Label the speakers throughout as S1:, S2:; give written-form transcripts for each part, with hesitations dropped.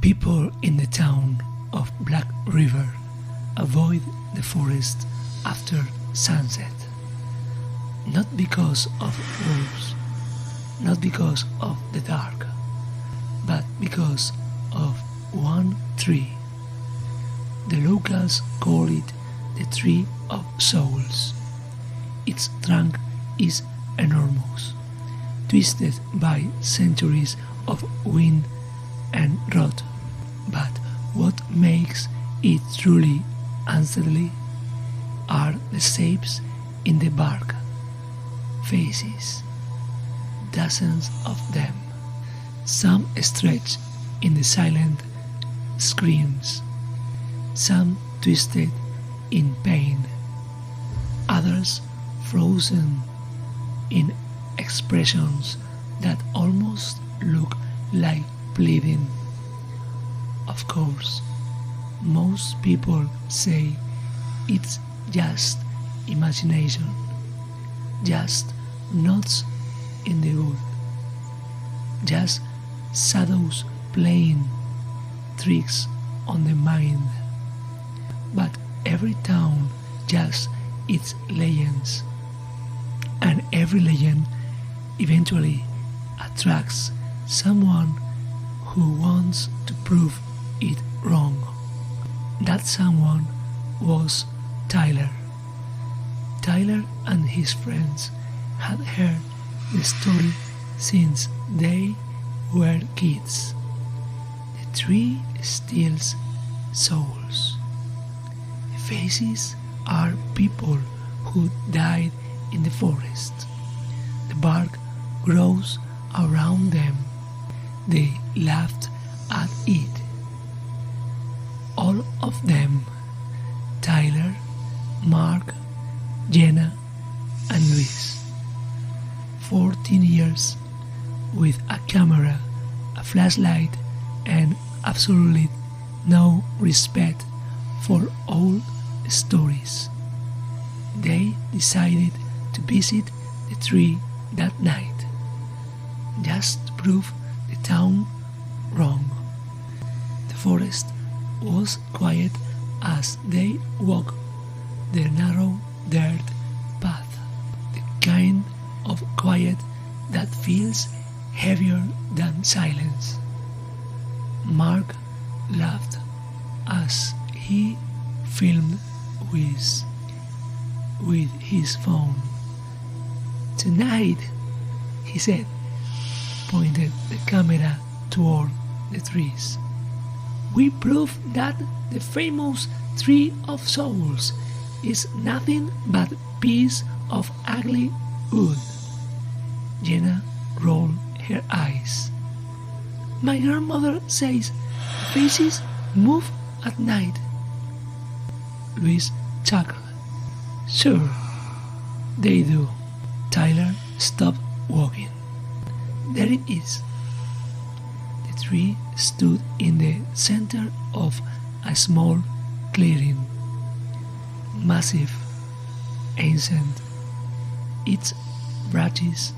S1: People in the town of Black River avoid the forest after sunset, not because of wolves, not because of the dark, but because of one tree. The locals call it the Tree of Souls. Its trunk is enormous, twisted by centuries of wind and rot. But what makes it truly unsettling are the shapes in the bark. Faces, dozens of them. Some stretched in the silent screams, some twisted in pain, others frozen in expressions that almost look like pleading. Of course, most people say it's just imagination, just knots in the wood, just shadows playing tricks on the mind. But every town just its legends, and every legend eventually attracts someone who wants to prove it wrong. That someone was Tyler. Tyler and his friends had heard the story since they were kids. The tree steals souls. The faces are people who died in the forest. The bark grows around them. They laughed at it. All of them, Tyler, Mark, Jenna, and Luis. 14 years with a camera, a flashlight, and absolutely no respect for old stories. They decided to visit the tree that night, just to prove the town wrong. The forest was quiet as they walked the narrow dirt path, the kind of quiet that feels heavier than silence. Mark laughed as he filmed with his phone. "Tonight," he said, pointed the camera toward the trees, "we prove that the famous Tree of Souls is nothing but a piece of ugly wood." Jenna rolled her eyes. "My grandmother says faces move at night." Luis chuckled. "Sure, they do." Tyler stopped walking. There it is. The tree stood in the center of a small clearing. Massive, ancient, its branches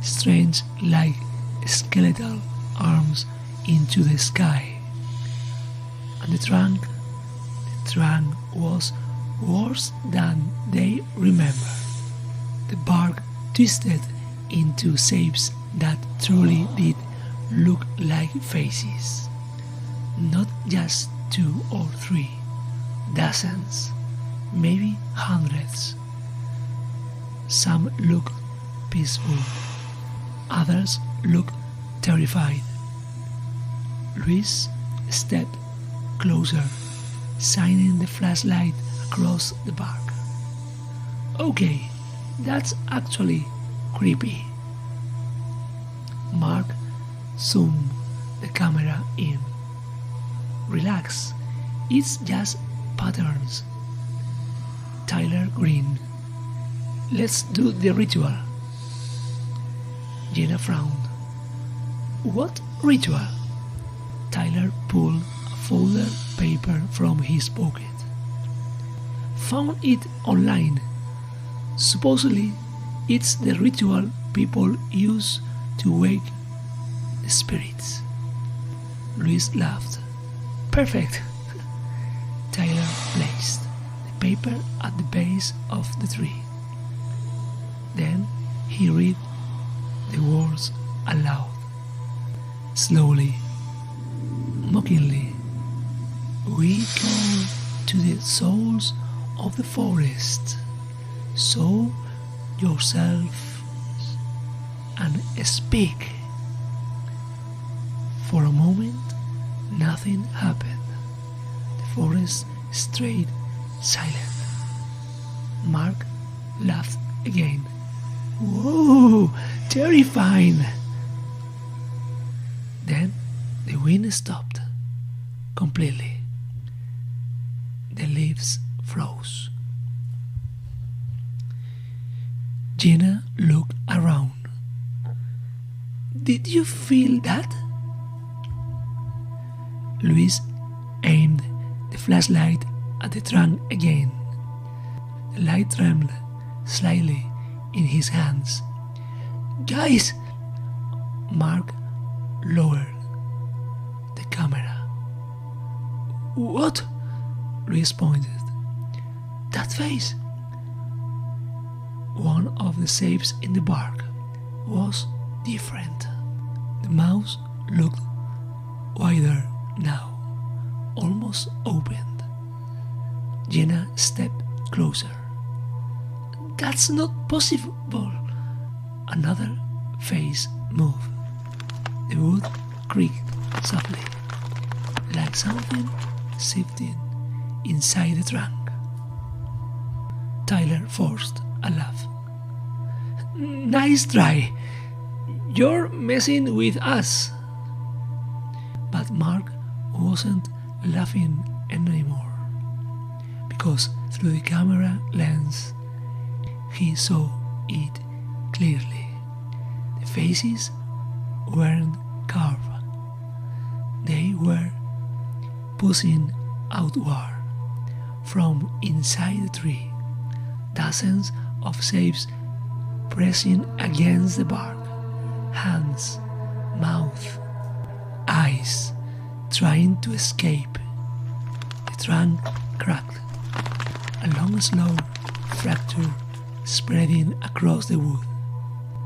S1: stretched like skeletal arms into the sky. And the trunk was worse than they remember. The bark twisted into shapes that truly did look like faces. Not just 2 or 3, dozens, maybe hundreds. Some looked peaceful, others looked terrified. Luis stepped closer, shining the flashlight across the bark. "Okay, that's actually creepy." Mark zoomed the camera in. "Relax, it's just patterns." Tyler grinned. "Let's do the ritual." Jenna frowned. "What ritual?" Tyler pulled a folder paper from his pocket. "Found it online. Supposedly, it's the ritual people use to wake the spirits." Luis laughed. Perfect! Tyler placed the paper at the base of the tree. Then he read the words aloud, slowly, mockingly. We call to the souls of the forest. Sow yourself and speak. For a moment, nothing happened. The forest stayed silent. Mark laughed again. Whoa, terrifying! Then the wind stopped completely. The leaves froze. Gina looked around. Did you feel that? Luis aimed the flashlight at the trunk again. The light trembled slightly in his hands. Guys! Mark lowered the camera. What? Luis pointed. That face! One of the shapes in the bark was different. The mouth looked wider now, almost opened. Jenna stepped closer. That's not possible. Another face moved. The wood creaked softly, like something shifting inside the trunk. Tyler forced a laugh. Nice try. You're messing with us. But Mark wasn't laughing anymore, because through the camera lens he saw it clearly. The faces weren't carved. They were pushing outward from inside the tree, dozens of shapes pressing against the bark, hands, mouth, eyes, trying to escape. The trunk cracked, a long slow fracture spreading across the wood,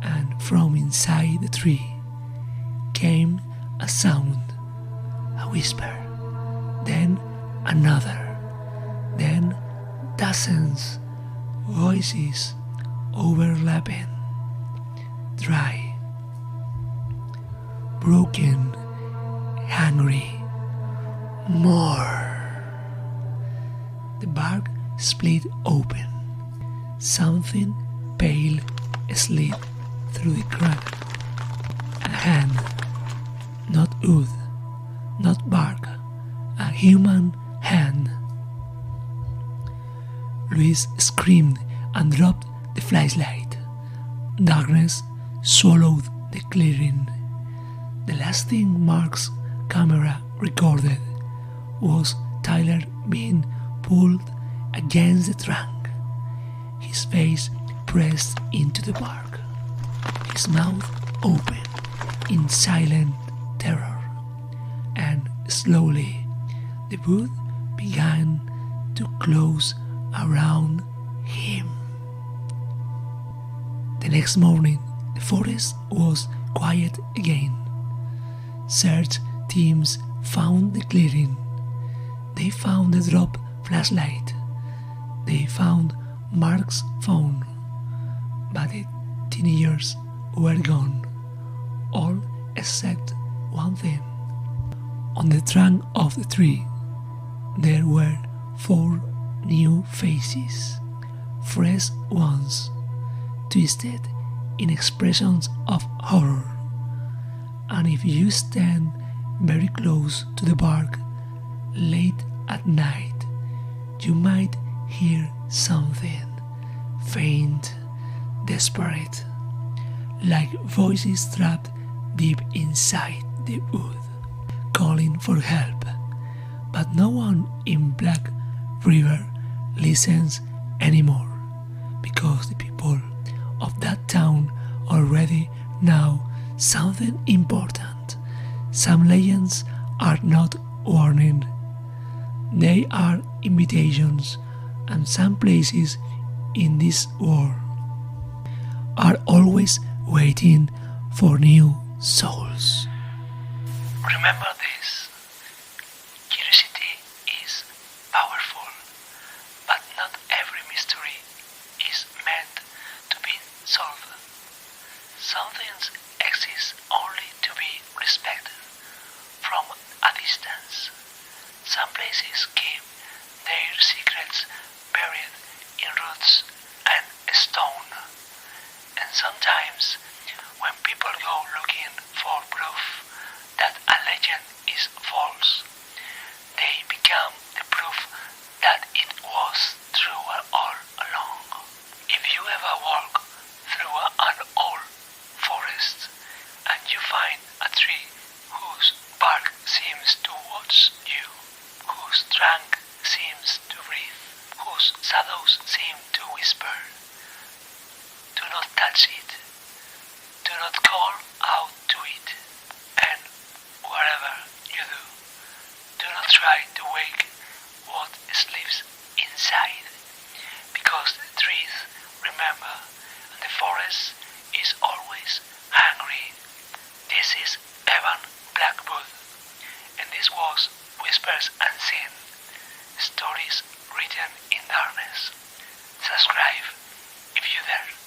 S1: and from inside the tree came a sound, a whisper, then another, then dozens voices overlapping, dry, broken, hungry, more. The bark split open. Something pale slid through the crack. A hand, not wood, not bark, a human hand. Luis screamed and dropped the flashlight. Darkness swallowed the clearing. The last thing Mark's camera recorded was Tyler being pulled against the trunk, his face pressed into the bark, his mouth open in silent terror, and slowly the wood began to close around him. The next morning, the forest was quiet again. Search teams found the clearing. They found the drop flashlight. They found Mark's phone. But the teenagers were gone, all except one thing. On the trunk of the tree, there were 4 new faces, fresh ones, twisted in expressions of horror. And if you stand very close to the bark late at night, you might hear something faint, desperate, like voices trapped deep inside the wood, calling for help. But no one in Black River listens anymore, because the people of that town already know something important. Some legends are not warning They are invitations, and some places in this world are always waiting for new souls. Remember this. Curiosity is powerful, but not every mystery is meant to be solved. Some things exist only to be respected from a distance. Some places keep their secrets buried in roots and stone. And sometimes, when people go looking for proof that a legend is false, they become the proof that it was true all along. If you ever walk through an old forest and you find a tree whose bark seems to watch you, whose trunk seems to breathe, whose shadows seem to whisper, do not touch it, do not call out to it, and whatever you do not try to wake what sleeps inside, because the trees remember and the forest is always hungry. This is Evan Blackwood, and this was Whispers Unseen, stories written in darkness. Subscribe if you dare.